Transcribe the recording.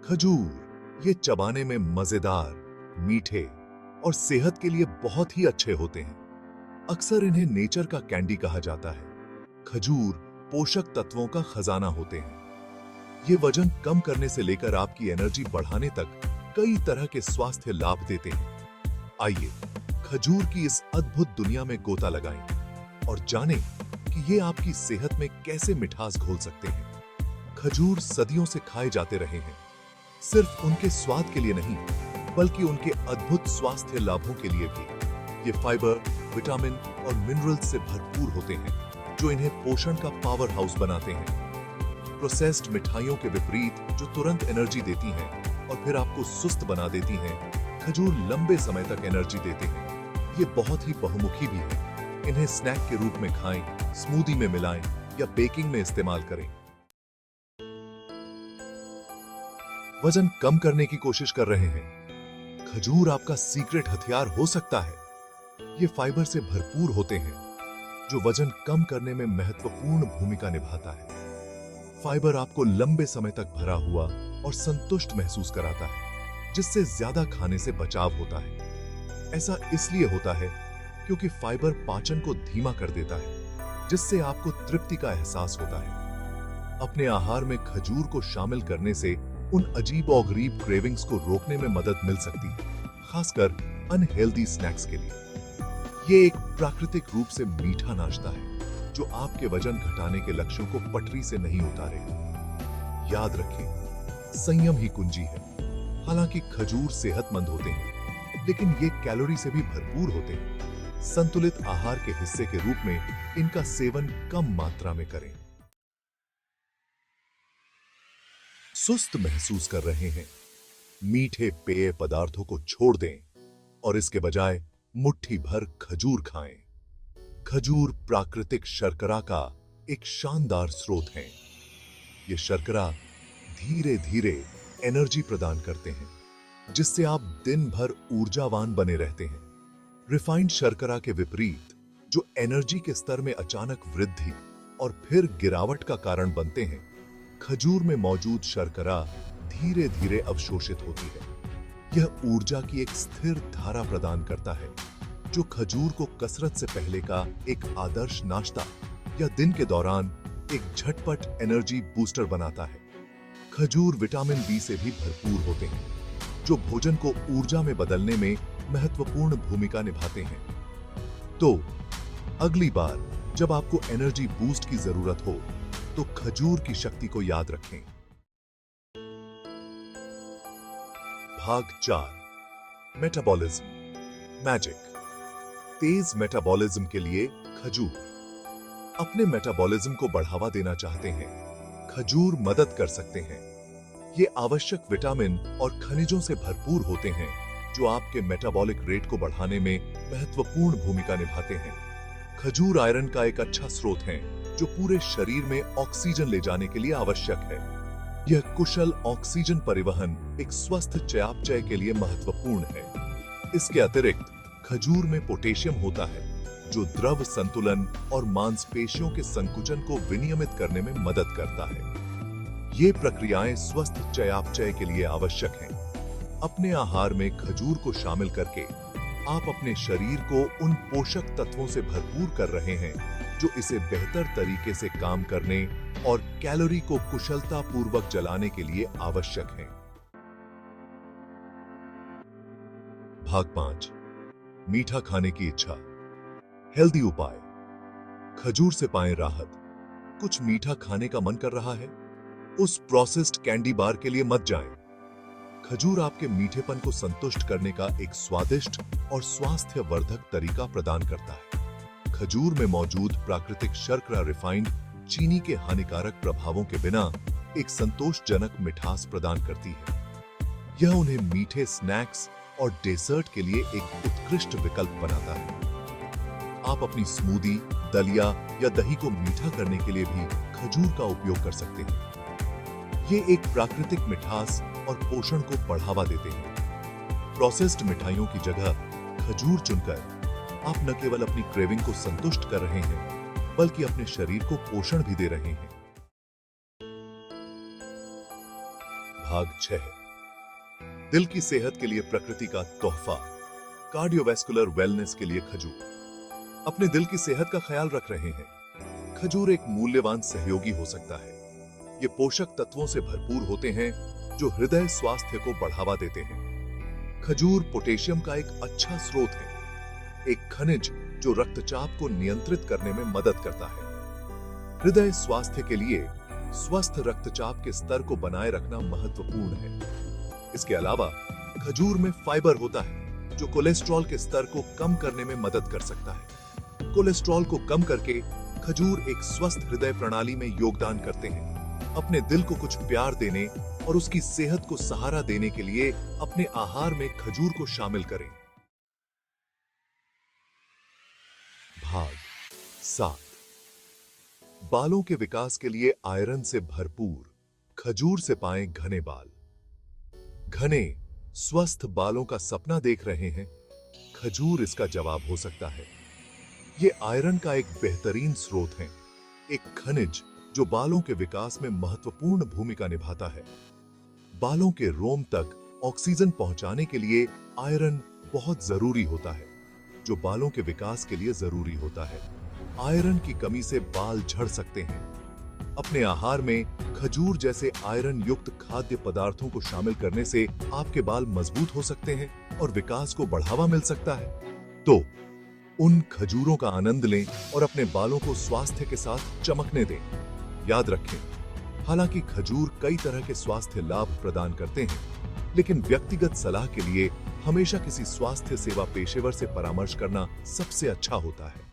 खजूर ये चबाने में मजेदार, मीठे और सेहत के लिए बहुत ही अच्छे होते हैं। अक्सर इन्हें नेचर का कैंडी कहा जाता है। खजूर पोषक तत्वों का खजाना होते हैं। ये वजन कम करने से लेकर आपकी एनर्जी बढ़ाने तक कई तरह के स्वास्थ्य लाभ देते हैं। आइए खजूर की इस अद्भुत दुनिया में गोता लगाएं और जानें कि ये आपकी सेहत में कैसे मिठास घोल सकते हैं। खजूर सदियों से खाए जाते रहे हैं, सिर्फ उनके स्वाद के लिए नहीं, बल्कि उनके अद्भुत स्वास्थ्य लाभों के लिए भी। ये फाइबर, विटामिन और मिनरल्स से भरपूर होते हैं, जो इन्हें पोषण का पावर हाउस बनाते हैं। प्रोसेस्ड मिठाइयों के विपरीत, जो तुरंत एनर्जी देती हैं और फिर आपको सुस्त बना देती हैं, खजूर लंबे समय तक एनर्जी देते हैं। ये बहुत ही बहुमुखी भी है। इन्हें स्नैक के रूप में खाएं, स्मूदी में मिलाएं या बेकिंग में इस्तेमाल करें। वजन कम करने की कोशिश कर रहे हैं? खजूर आपका सीक्रेट हथियार हो सकता है। ये फाइबर से भरपूर होते हैं, जो वजन कम करने में महत्वपूर्ण भूमिका निभाता है। फाइबर आपको लंबे समय तक भरा हुआ और संतुष्ट महसूस कराता है, जिससे ज्यादा खाने से बचाव होता है। ऐसा इसलिए होता है क्योंकि फाइबर पाचन को धीमा कर देता है, जिससे आपको तृप्ति का एहसास होता है। अपने आहार में खजूर को शामिल करने से उन अजीब और गरीब क्रेविंग्स को रोकने में मदद मिल सकती है, खासकर अनहेल्दी स्नैक्स के लिए। ये एक प्राकृतिक रूप से मीठा नाश्ता है, जो आपके वजन घटाने के लक्ष्यों को पटरी से नहीं उतारेगा। याद रखें, संयम ही कुंजी है। हालांकि खजूर सेहतमंद होते हैं, लेकिन ये कैलोरी से भी भरपूर होते हैं। संतुलित आहार के हिस्से के रूप में इनका सेवन कम मात्रा में करें। सुस्त महसूस कर रहे हैं? मीठे पेय पदार्थों को छोड़ दें और इसके बजाय मुट्ठी भर खजूर खाएं। खजूर प्राकृतिक शर्करा का एक शानदार स्रोत है। ये शर्करा धीरे धीरे एनर्जी प्रदान करते हैं, जिससे आप दिन भर ऊर्जावान बने रहते हैं। रिफाइंड शर्करा के विपरीत, जो एनर्जी के स्तर में अचानक वृद्धि और फिर गिरावट का कारण बनते हैं, खजूर में मौजूद शर्करा धीरे धीरे अवशोषित होती है। यह ऊर्जा की एक स्थिर धारा प्रदान करता है, जो खजूर को कसरत से पहले का एक आदर्श नाश्ता या दिन के दौरान एक झटपट एनर्जी बूस्टर बनाता है। खजूर विटामिन बी से भी भरपूर होते हैं, जो भोजन को ऊर्जा में बदलने में महत्वपूर्ण भूमिका निभाते हैं। तो अगली बार जब आपको एनर्जी बूस्ट की जरूरत हो, तो खजूर की शक्ति को याद रखें। भाग 4, मेटाबॉलिज्म मैजिक। तेज मेटाबॉलिज्म के लिए खजूर। अपने मेटाबॉलिज्म को बढ़ावा देना चाहते हैं? खजूर मदद कर सकते हैं। ये आवश्यक विटामिन और खनिजों से भरपूर होते हैं, जो आपके मेटाबॉलिक रेट को बढ़ाने में महत्वपूर्ण भूमिका निभाते हैं। खजूर आयरन का एक अच्छा स्रोत है, जो पूरे शरीर में ऑक्सीजन ले जाने के लिए आवश्यक है। यह कुशल ऑक्सीजन परिवहन एक स्वस्थ चयापचय के लिए महत्वपूर्ण है। इसके अतिरिक्त खजूर में पोटेशियम होता है, जो द्रव संतुलन और मांसपेशियों के संकुचन को विनियमित करने में मदद करता है। ये प्रक्रियाएं स्वस्थ चयापचय के लिए आवश्यक हैं। अपने आहार में खजूर को शामिल करके आप अपने शरीर को उन पोषक तत्वों से भरपूर कर रहे हैं, जो इसे बेहतर तरीके से काम करने और कैलोरी को कुशलतापूर्वक जलाने के लिए आवश्यक है। भाग 5, मीठा खाने की इच्छा। हेल्दी उपाय। खजूर से पाएं राहत। कुछ मीठा खाने का मन कर रहा है? उस प्रोसेस्ड कैंडी बार के लिए मत जाएं। खजूर आपके मीठेपन को संतुष्ट करने का एक स्वादिष्ट और स्वास्थ्यवर्धक तरीका प्रदान करता है। खजूर में मौजूद प्राकृतिक शर्करा रिफाइंड चीनी के हानिकारक प्रभावों के बिना एक संतोषजनक मिठास प्रदान करती है। यह उन्हें मीठे स्नैक्स और डेजर्ट के लिए एक उत्कृष्ट विकल्प बनाता है। आप अपनी स्मूदी, दलिया या दही को मीठा करने के लिए भी खजूर का उपयोग कर सकते हैं। ये एक प्राकृतिक मिठास और पोषण को बढ़ावा देते हैं। प्रोसेस्ड मिठाइयों की जगह खजूर चुनकर आप न केवल अपनी क्रेविंग को संतुष्ट कर रहे हैं, बल्कि अपने शरीर को पोषण भी दे रहे हैं। भाग 6। दिल की सेहत के लिए प्रकृति का तोहफा, कार्डियोवैस्कुलर वेलनेस के लिए खजूर। अपने दिल की सेहत का ख्याल रख रहे हैं? खजूर एक मूल्यवान सहयोगी हो सकता है। ये पोषक तत्वों से भरपूर होते हैं जो हृदय स्वास्थ्य को बढ़ावा देते हैं। खजूर पोटेशियम का एक अच्छा स्रोत है, एक खनिज जो रक्तचाप को नियंत्रित करने में मदद करता है। हृदय स्वास्थ्य के लिए स्वस्थ रक्तचाप के स्तर को बनाए रखना महत्वपूर्ण है। इसके अलावा खजूर में फाइबर होता है जो कोलेस्ट्रॉल के स्तर को कम करने में मदद कर सकता है। कोलेस्ट्रॉल को कम करके खजूर एक स्वस्थ हृदय प्रणाली में योगदान करते हैं। अपने दिल को कुछ प्यार देने और उसकी सेहत को सहारा देने के लिए अपने आहार में खजूर को शामिल करें। भाग 7। बालों के विकास के लिए आयरन से भरपूर खजूर से पाएं घने बाल। घने स्वस्थ बालों का सपना देख रहे हैं? खजूर इसका जवाब हो सकता है। ये आयरन का एक बेहतरीन स्रोत है, एक खनिज जो बालों के विकास में महत्वपूर्ण भूमिका निभाता है। बालों के रोम तक ऑक्सीजन पहुंचाने के लिए आयरन बहुत जरूरी होता है, जो बालों के विकास के लिए जरूरी होता है। आयरन की कमी से बाल झड़ सकते हैं। अपने आहार में खजूर जैसे आयरन युक्त खाद्य पदार्थों को शामिल करने से आपके बाल मजबूत हो सकते हैं और विकास को बढ़ावा मिल सकता है। तो उन खजूरों का आनंद लें और अपने बालों को स्वास्थ्य के साथ चमकने दें। याद रखें, हालांकि खजूर कई तरह के स्वास्थ्य लाभ प्रदान करते हैं, लेकिन व्यक्तिगत सलाह के लिए हमेशा किसी स्वास्थ्य सेवा पेशेवर से परामर्श करना सबसे अच्छा होता है।